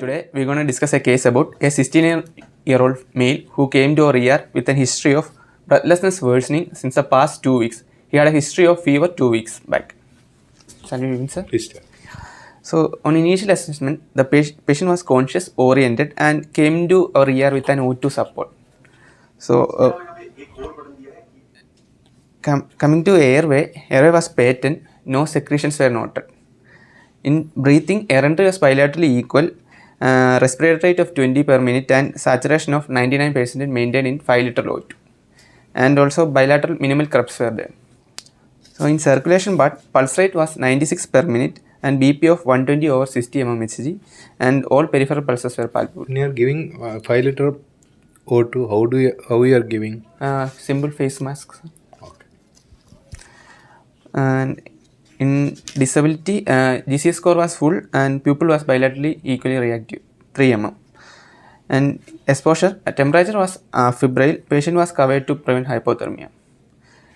Today we're going to discuss a case about a 16-year-old male who came to our ER with a history of breathlessness worsening since the past 2 weeks. He had a history of fever 2 weeks back. Shall we begin, sir? Please start. So, on initial assessment, the patient was conscious, oriented, and came to our ER with an O2 support. So, coming to airway was patent, no secretions were noted. In breathing, air entry was bilaterally equal, respiratory rate of 20 per minute, and saturation of 99% maintained in 5 liter O2. And also bilateral minimal crups were there. So, in circulation part, pulse rate was 96 per minute and BP of 120 over 60 mmHg, and all peripheral pulses were palpable. When you are giving 5 liter O2, how you are giving? Simple face masks. Okay. And in disability, GCS score was full and pupil was bilaterally equally reactive, 3 mm. And exposure, temperature was febrile, patient was covered to prevent hypothermia.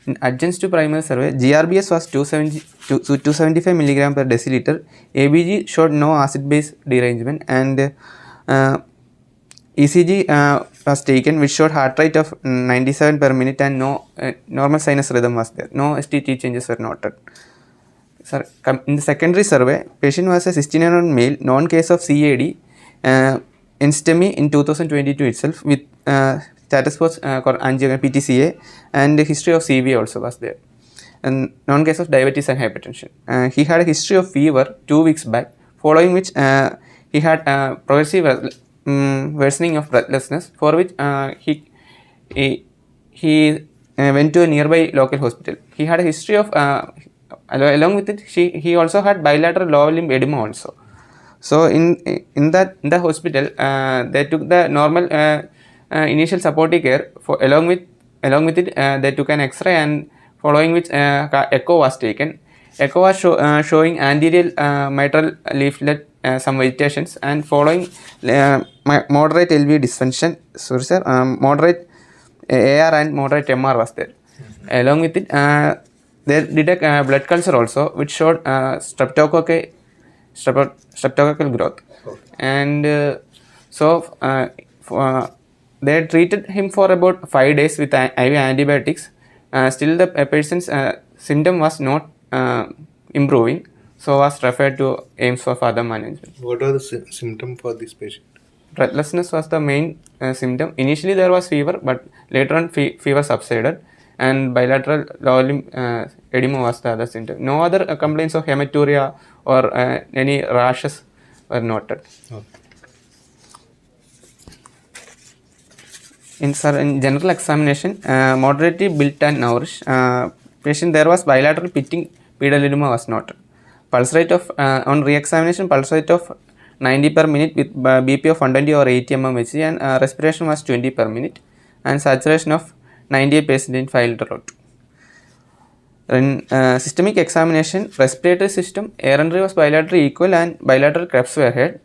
In adjuncts to primary survey, GRBS was 275 mg per deciliter, ABG showed no acid-base derangement, and ECG was taken, which showed heart rate of 97 per minute and no normal sinus rhythm was there. No STT changes were noted. Sir, in the secondary survey, patient was a 16-year-old male, non-case of CAD, in STEMI in 2022 itself with status was angiogram PTCA, and the history of CV also was there, and non-case of diabetes and hypertension. He had a history of fever 2 weeks back, following which he had progressive worsening of breathlessness, for which he went to a nearby local hospital. He had a history of along with it, he also had bilateral lower limb edema also. So in the hospital, they took the normal initial supportive care. Along with it, they took an X-ray, and following which echo was taken. Echo was showing anterior mitral leaflet some vegetations, and following moderate LV dysfunction. Sorry, sir, moderate AR and moderate MR was there. Along with it, they did a blood culture also, which showed streptococcal growth. Okay. And they treated him for about 5 days with IV antibiotics. Still the person's symptom was not improving, so was referred to AIMS for further management. What are the symptoms for this patient? Breathlessness was the main symptom. Initially there was fever, but later on fever subsided, and bilateral lower limb edema was the other symptom. No other complaints of hematuria or any rashes were noted. Okay. In general examination, moderately built and nourished. Patient, there was bilateral pitting pedal edema was noted. Pulse rate of on re-examination, pulse rate of 90 per minute with BP of 120 or 80 mmHg, and respiration was 20 per minute, and saturation of 98% in 5 liter O2. In systemic examination, respiratory system, air entry was bilaterally equal and bilateral clefts were had.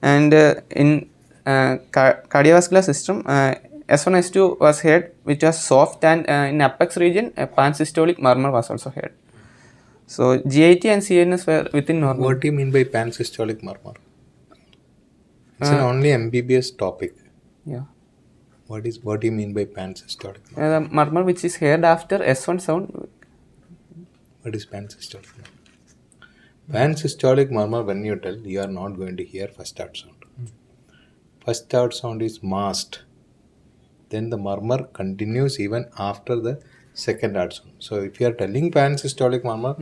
And in cardiovascular system, S1 S2 was heard, which was soft, and in apex region a pansystolic murmur was also heard. So GIT and CNS were within normal. What do you mean by pansystolic murmur? It's an only MBBS topic. Yeah. What do you mean by pansystolic murmur? The murmur which is heard after S1 sound. What is pansystolic murmur? Pansystolic murmur, when you tell, you are not going to hear first out sound. First out sound is masked. Then the murmur continues even after the second out sound. So if you are telling pansystolic murmur,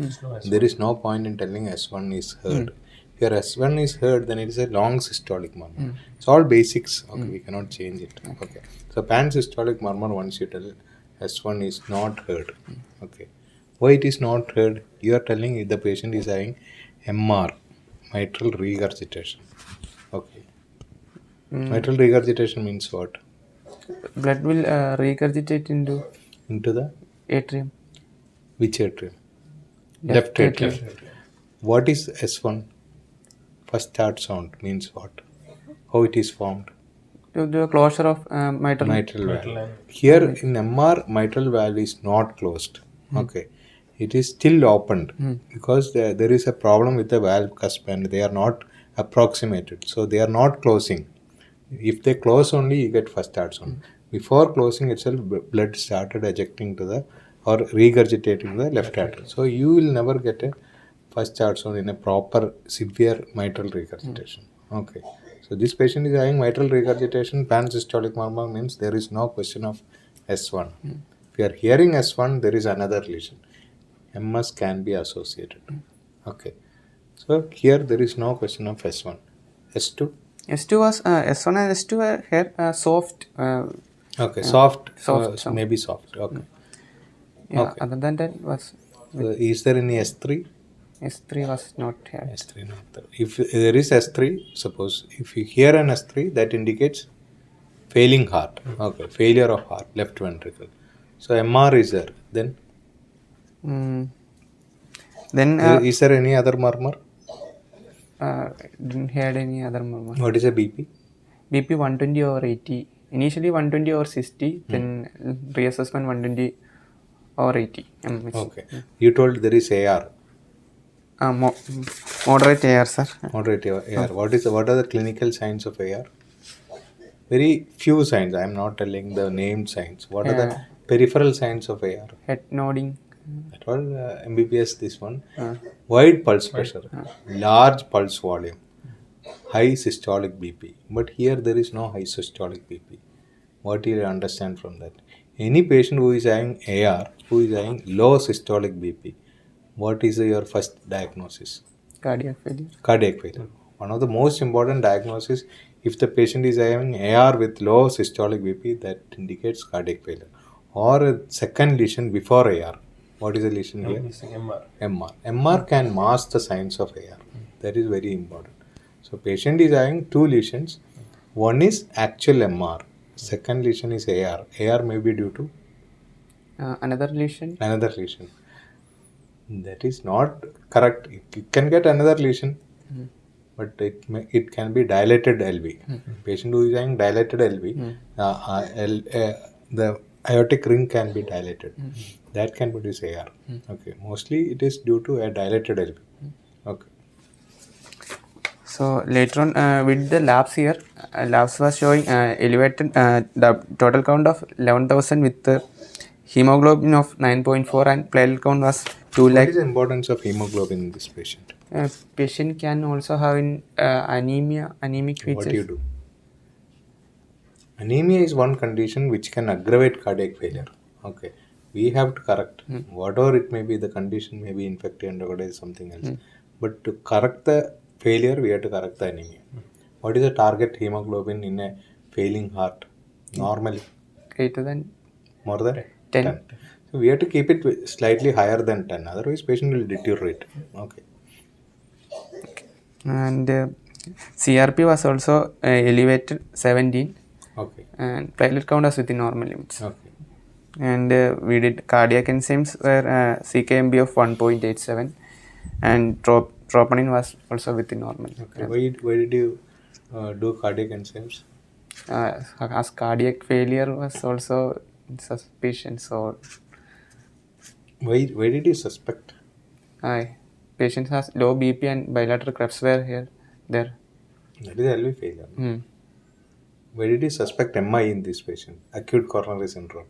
there is no point in telling S1 is heard. If your S1 is heard, then it is a long systolic murmur. It's all basics. Okay, we cannot change it. Okay. So pansystolic murmur, once you tell S1 is not heard. Okay. Why it is not heard? You are telling if the patient is having MR, mitral regurgitation. Okay. Mitral regurgitation means what? Blood will regurgitate into the atrium. Which atrium? Left atrium. What is S1? First heart sound means what? How it is formed? The closure of mitral valve. Here in MR, mitral valve is not closed. Okay. It is still opened because there is a problem with the valve cusp and they are not approximated. So they are not closing. If they close only, you get first start sound. Before closing itself, blood started ejecting to the or regurgitating to the left artery. So you will never get a first start sound in a proper severe mitral regurgitation. Okay. So this patient is having mitral regurgitation. Pansystolic murmur means there is no question of S1. If you are hearing S1, there is another lesion. MS can be associated. Okay. So here there is no question of S1. S2? S2 was S1 and S2 were here soft. Okay, soft sound. maybe soft. Okay. Yeah. Okay. Other than that was So is there any S3? S3 was not here. S3 not there. If there is S3, suppose if you hear an S3, that indicates failing heart. Okay, failure of heart, left ventricle. So MR is there. Then Then is there any other murmur? didn't hear any other murmur. What is a BP? BP 120 over 80. Initially 120 over 60. Then reassessment 120 over 80. Okay. You told there is AR. Moderate AR, sir. Moderate AR. What are the clinical signs of AR? Very few signs. I am not telling the named signs. What are the peripheral signs of AR? Head nodding. That was MBBS. This one. Wide pulse pressure, large pulse volume, high systolic BP. But here there is no high systolic BP. What do you understand from that? Any patient who is having AR, who is having low systolic BP, what is your first diagnosis? Cardiac failure. Cardiac failure. One of the most important diagnoses, if the patient is having AR with low systolic BP, that indicates cardiac failure. Or a second lesion before AR. What is the lesion here? MR. MR can mask the signs of AR. That is very important. So patient is having two lesions. One is actual MR. Second lesion is AR. AR may be due to Another lesion. another lesion. That is not correct. You can get another lesion, but it can be dilated LV. Patient who is having dilated LV, the aortic ring can be dilated. That can produce AR. Okay. Mostly it is due to a dilated LV. Okay. So later on with the labs here, labs was showing elevated the total count of 11,000 with hemoglobin of 9.4 and platelet count was 2 What lakh. is the importance of hemoglobin in this patient? Patient can also have anemic features. What do you do? Anemia is one condition which can aggravate cardiac failure. Okay. We have to correct. Whatever it may be, the condition may be infective endocarditis, something else. But to correct the failure, we have to correct the anemia. What is the target hemoglobin in a failing heart? Normally? Greater than More than 10. So we have to keep it slightly higher than 10. Otherwise, patient will deteriorate. Okay. And CRP was also elevated 17. Okay. And platelet count was within normal limits. Okay. And we did cardiac enzymes where CKMB of 1.87 and troponin was also within normal. Okay. Why did you do cardiac enzymes? As cardiac failure was also suspicion, so Why did you suspect? patient has low BP and bilateral clefts were there. That is LV failure. Why did you suspect MI in this patient? Acute coronary syndrome.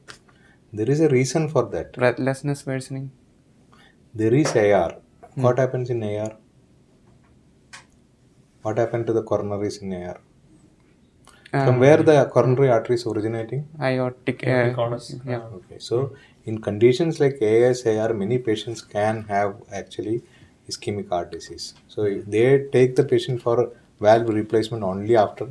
There is a reason for that. Breathlessness worsening. There is AR. What happens in AR? What happened to the coronaries in AR? From where the coronary artery is originating? Aortic. Okay. So in conditions like AS, AR, many patients can have actually ischemic heart disease. So if they take the patient for valve replacement only after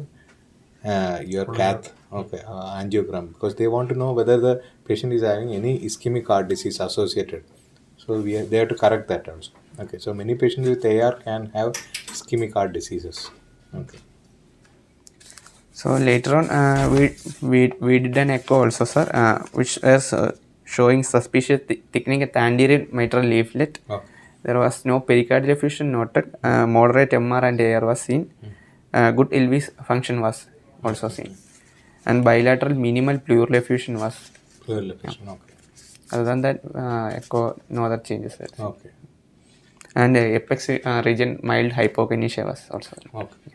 your cath, angiogram, because they want to know whether the patient is having any ischemic heart disease associated. So they have to correct that also. Okay, so many patients with AR can have ischemic heart diseases. Okay. So later on, we did an echo also, sir, which was showing suspicious thickening at the anterior mitral leaflet. Okay. There was no pericardial effusion noted. Moderate MR and AR was seen. Good LV function was also seen. And bilateral minimal pleural effusion was. Pleural effusion, okay. Other than that, echo, no other changes. Okay. and apex region mild hypokinesia was also. Okay.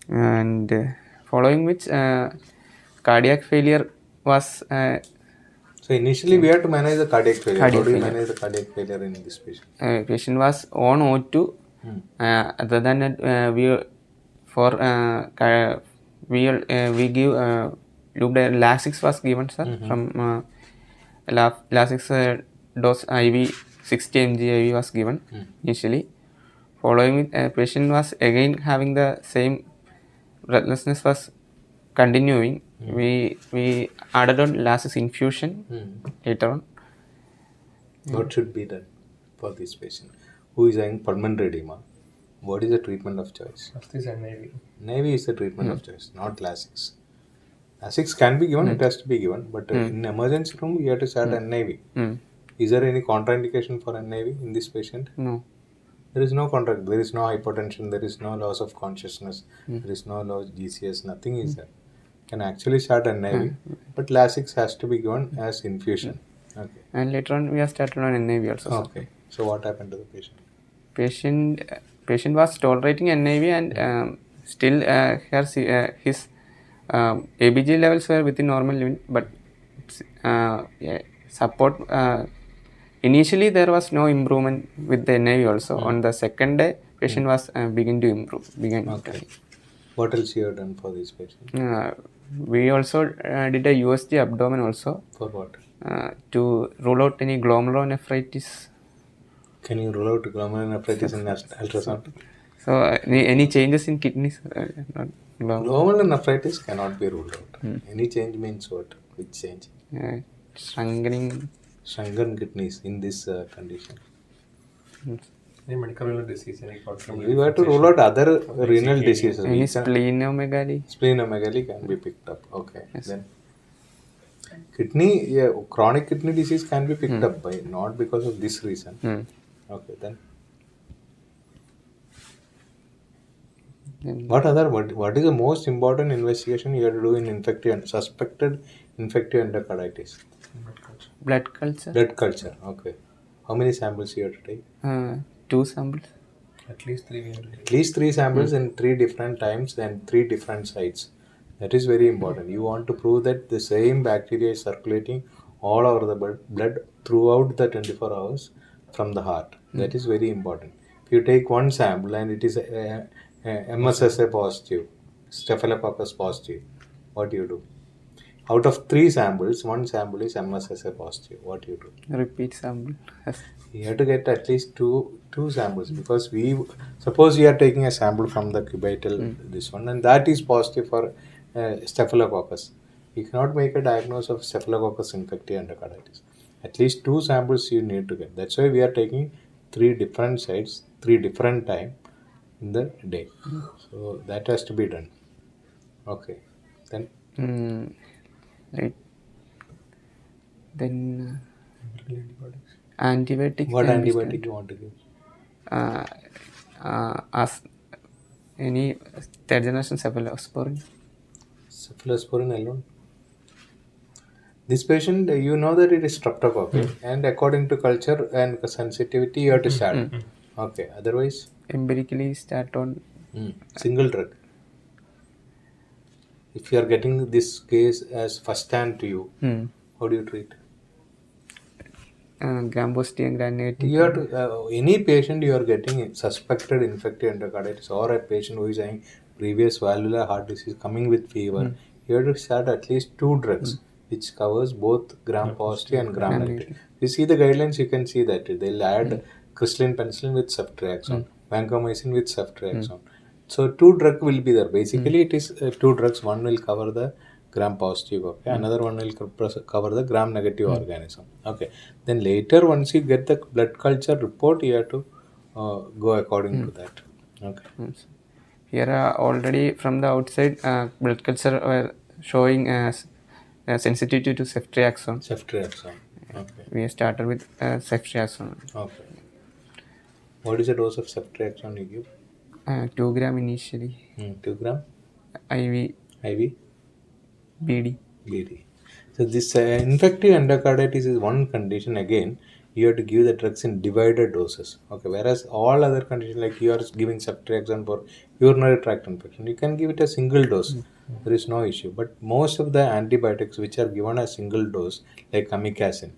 And following which cardiac failure was So initially we have to manage the cardiac failure. Cardiac How do you failure. manage the cardiac failure in this patient? Patient was on O2. Other than that, we give loop Lasix was given, sir, from Lasix dose IV 60 mg IV was given initially. Following with patient was again having the same breathlessness was continuing. We added on Lasix infusion later on. What should be done for this patient who is having pulmonary edema? What is the treatment of choice? First is NIV. NIV is the treatment of choice, not Lasix. Lasix can be given, it has to be given, but in emergency room you have to start NIV. Is there any contraindication for NIV in this patient? No. There is no contract. There is no hypotension. There is no loss of consciousness. There is no loss GCS. Nothing is there. Can actually start NIV, but Lasix has to be given as infusion. Okay. And later on we have started on NIV also. Sir. Okay. So what happened to the patient? Patient was tolerating NIV and still his ABG levels were within normal limit, but support initially there was no improvement with the NIV also. On the second day, patient was begin to improve. Okay. What else you have done for this patient? We also did a USG abdomen also. For what? To rule out any glomerulonephritis. Can you rule out glomerulonephritis in ultrasound? So any changes in kidneys? Glomerulonephritis cannot be ruled out. Any change means what? Which change? Shrunken Kidneys in this condition. Any medical renal disease, any short-term You have to rule out other renal diseases. any splenomegaly. Splenomegaly can be picked up. Okay. Yes. Then chronic kidney disease can be picked up by not because of this reason. Okay. Then what is the most important investigation you have to do in suspected infective endocarditis? Blood culture. Blood culture. Okay. How many samples you have to take? 2 samples. At least 3 At least 3 samples in 3 different times and 3 different sites. That is very important. You want to prove that the same bacteria is circulating all over the blood throughout the 24 hours from the heart. That is very important. If you take one sample and it is MSSA positive, Staphylococcus positive, what do you do? Out of 3 samples, 1 sample is MSSA positive. What do you do? Repeat sample. You have to get at least two samples, because suppose you are taking a sample from the cubital, this one, and that is positive for Staphylococcus. You cannot make a diagnosis of Staphylococcus infective endocarditis. At least 2 samples you need to get. That's why we are taking 3 different sites, 3 different time in the day. So that has to be done. Okay. Then Right. Then antibiotics. What can be antibiotic you want to give? as any third generation cephalosporin. Cephalosporin alone. This patient, you know that it is streptococcal, and according to culture and sensitivity, you have to start. Okay. Otherwise, Empirically start on single drug. If you are getting this case as first hand to you, how do you treat? gram-positive and gram-negative. You have to any patient you are getting suspected infective endocarditis, or a patient who is having previous valvular heart disease coming with fever, you have to start at least 2 drugs which covers both gram-positive and gram-negative. You see the guidelines, you can see that they'll add crystalline penicillin with ceftriaxone, vancomycin with ceftriaxone. So 2 drugs will be there. Basically, it is 2 drugs. One will cover the gram-positive, okay. Another one will cover the gram-negative organism, okay. Then later, once you get the blood culture report, you have to go according to that, okay. Here already from the outside, blood culture were showing sensitivity to ceftriaxone. Ceftriaxone, okay. We started with ceftriaxone. Okay. What is the dose of ceftriaxone you give? 2 gram initially. 2 gram? IV. IV? BD. BD. So this infective endocarditis is one condition. Again, you have to give the drugs in divided doses. Okay, whereas all other conditions like you are giving ceftriaxone for urinary tract infection, you can give it a single dose. There is no issue. But most of the antibiotics which are given a single dose, like amikacin,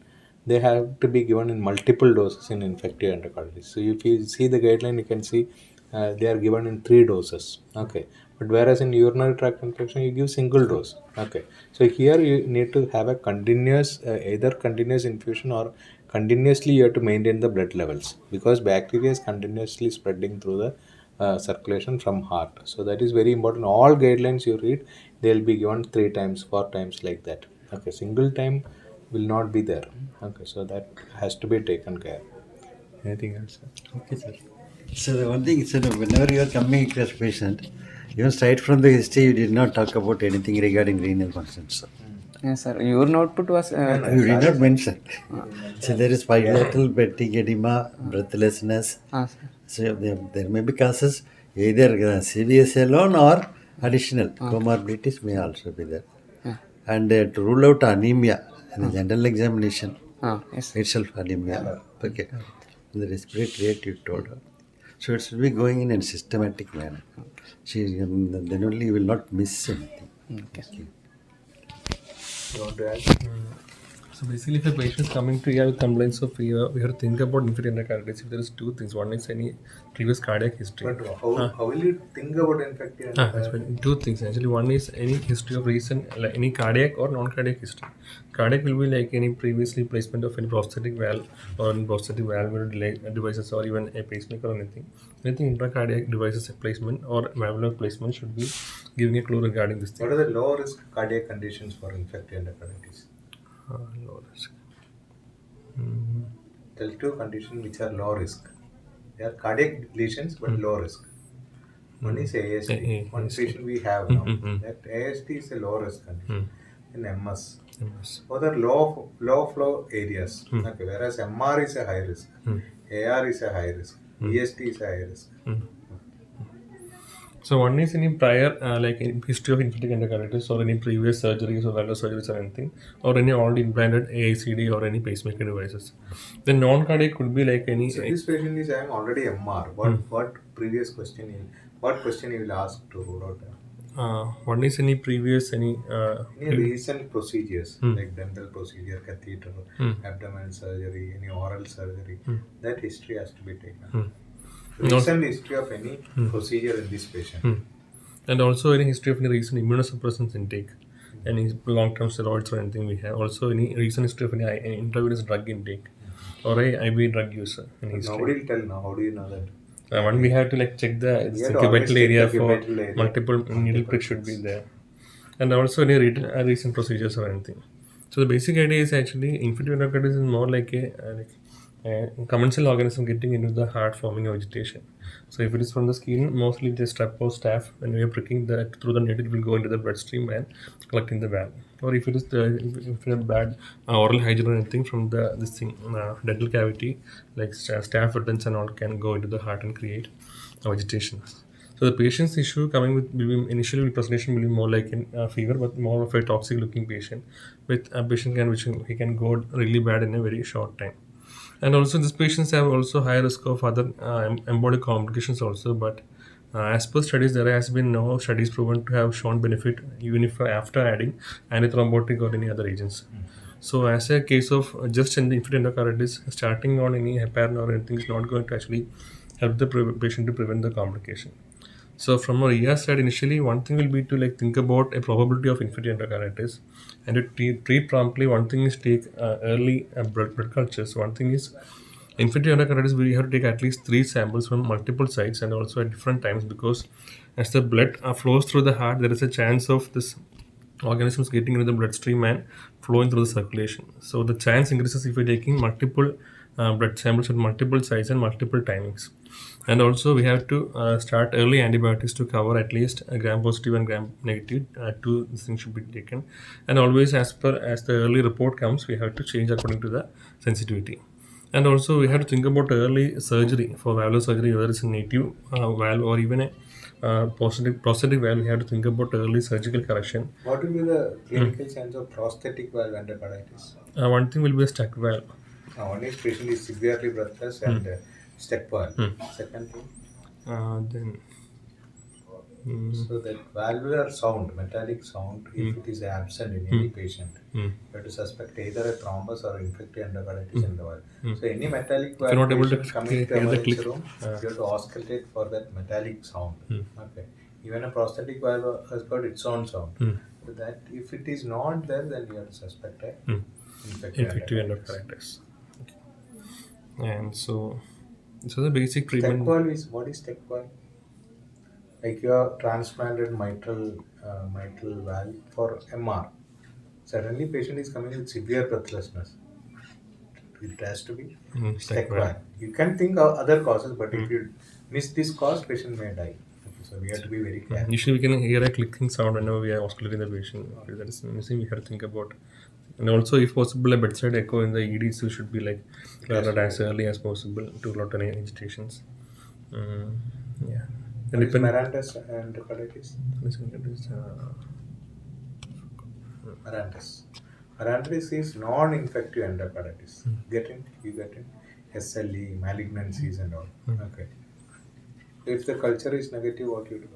they have to be given in multiple doses in infective endocarditis. So if you see the guideline, you can see they are given in 3 doses. Okay, but whereas in urinary tract infection, you give single dose. Okay, so here you need to have a continuous, either continuous infusion or continuously you have to maintain the blood levels because bacteria is continuously spreading through the circulation from heart. So that is very important. All guidelines you read, they will be given 3 times, 4 times like that. Okay, single time will not be there. Okay, so that has to be taken care. Anything else? Okay, sir. So the one thing is that whenever you are coming across patient, even straight from the history, you did not talk about anything regarding renal concerns. Sir. Yes, sir. Urine output was. You did not mention. So there is bilateral bedting edema, breathlessness. Sir. So there may be causes either CVS alone or additional comorbidities may also be there. And to rule out anemia in the general examination Yes. itself anemia. Okay. The respiratory rate you told her. So it should be going in a systematic manner. Then only you will not miss anything. Okay. You want to add? So basically, if a patient is coming to you with complaints of fever, we have to think about infective endocarditis. If there is 2 things, one is any previous cardiac history. But how will you think about infective That's endocarditis? right. 2 things actually. One is any history of recent, like any cardiac or non-cardiac history. Cardiac will be like any previously placement of any prosthetic valve or any prosthetic valve devices or even a pacemaker or anything. Anything intracardiac devices placement or valvular placement should be giving a clue regarding this thing. What are the low risk cardiac conditions for infective endocarditis? Low risk. Tell 2 conditions which are low risk. They are cardiac lesions but low risk. One is AST. One AST. patient we have now. That AST is a low risk condition. In MS. Yes. Other low flow areas. Okay, whereas MR is a high risk. AR is a high risk. EST is a high risk. So one is any prior like history of infective endocarditis or any previous surgeries or valvular surgeries or anything, or any already implanted AICD or any pacemaker devices. Then non-cardiac could be like any. So this patient is having already MR. What previous question you will ask to rule out? One is any previous any recent procedures like dental procedure, catheter, abdominal surgery, any oral surgery. That history has to be taken. Recent history of any procedure in this patient. and also any history of any recent immunosuppressants intake, any long-term steroids or anything we have. Also any recent history of any intravenous drug intake or a IV drug user. Any history. Nobody will tell now. How do you know that? One we have to like check the You have to always cubital check area the for cubital area. multiple needle prick should be there, and also any recent procedures or anything. So the basic idea is actually infective endocarditis is more like a commensal organism getting into the heart, forming a vegetation. So if it is from the skin, mostly the strep or staph, when we are pricking that through the needle, it will go into the bloodstream and collecting the valve. Or if it is if it is bad oral hygiene or anything from this thing dental cavity, like staph returns and all can go into the heart and create a vegetation. So the patient's issue coming with will be initially with presentation will be more like a fever, but more of a toxic looking patient with a patient which he can go really bad in a very short time. And also these patients have also high risk of other embolic complications also, but as per studies, there has been no studies proven to have shown benefit even if after adding antithrombotic or any other agents. So as a case of just in the infective endocarditis, starting on any heparin or anything is not going to actually help the patient to prevent the complication. So from our ER side, initially one thing will be to like think about a probability of infective endocarditis and to treat promptly. One thing is take early blood cultures. One thing is infective endocarditis, we have to take at least 3 samples from multiple sites and also at different times, because as the blood flows through the heart, there is a chance of this organisms getting into the bloodstream and flowing through the circulation. So the chance increases if we're taking multiple blood samples at multiple sites and multiple timings. And also we have to start early antibiotics to cover at least a gram positive and gram negative. 2 things should be taken, and always as the early report comes, we have to change according to the sensitivity. And also we have to think about early surgery for valvular surgery, whether it's a native valve or even a prosthetic valve, we have to think about early surgical correction. What will be the clinical signs of prosthetic valve endocarditis? One thing will be a stuck valve. One is patient is severely breathless and stuck valve. Second thing, Then so that valvular sound, metallic sound, if it is absent in any patient, you have to suspect either a thrombus or infective endocarditis in the valve. So any metallic valve you're not able to patient coming to hear the emergency click, room, you have to auscultate for that metallic sound. Okay. Even a prosthetic valve has got its own sound. So that if it is not there, then you have to suspect a infective endocarditis. Okay. And so the basic Tech treatment. valve is, what is tech valve? Like you have transplanted mitral valve for MR. Suddenly patient is coming with severe breathlessness. It has to be tech valve. You can think of other causes, but if you miss this cause, patient may die. Okay, so we have to be very careful. Usually we can hear a clicking sound whenever we are auscultating the patient. Okay, that is missing. We have to think about. And also, if possible, a bedside echo in the ED still should be like cleared as early as possible to not any agitations. Yeah. What is Marantis endocarditis? Marantis is non-infective endocarditis. Get it? You get it? SLE, malignancies and all. Okay. If the culture is negative, what you do?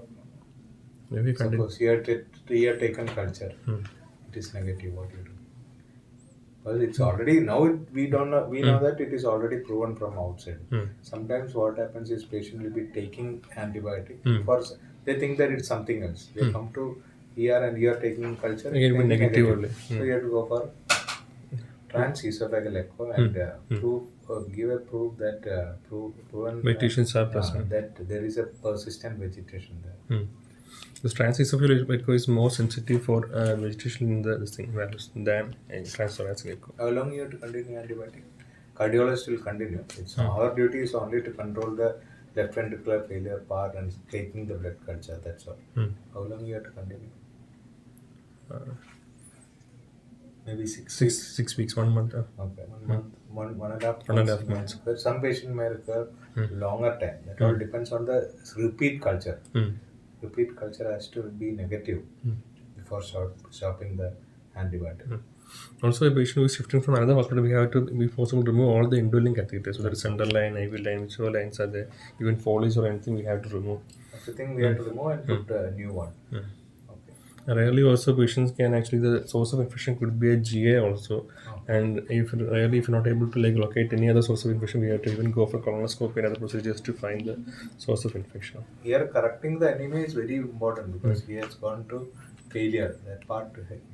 Maybe Suppose you have taken culture, it is negative, what you do? Well, it's already we know that it is already proven from outside. Sometimes what happens is patient will be taking antibiotic they think that it's something else. They come to ER and you are taking culture. Again, it negative only. So you have to go for transesophageal echo and give a proof that proven Vegetations are present. that there is a persistent vegetation there. This transesophageal echo is more sensitive for vegetation in the values than transthoracic echo. How long you have to continue antibiotic? Cardiologist will continue. It's our duty is only to control the left ventricular failure part and taking the blood culture. That's all. How long you have to continue? Maybe 6 weeks. 6 weeks, 1 month. Okay, 1 month, one and a half. 1.5 months. But some patient may require longer time. That all depends on the repeat culture. Repeat culture has to be negative before stopping the antibiotic. Also, a patient who is shifting from another hospital, we have to be possible to remove all the indwelling catheters, whether it's center line, IV line, whichever lines are there, even Foley's or anything, we have to remove. Everything we have to remove and put a new one. Okay. Rarely, also patients can actually the source of infection could be a GA also, and if you're not able to like locate any other source of infection, we have to even go for colonoscopy and other procedures to find the source of infection. Here, correcting the anemia is very important because he has gone to failure. That part,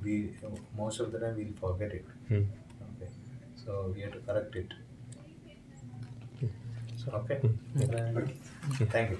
we most of the time we'll forget it. Okay, so we have to correct it. Okay, thank you.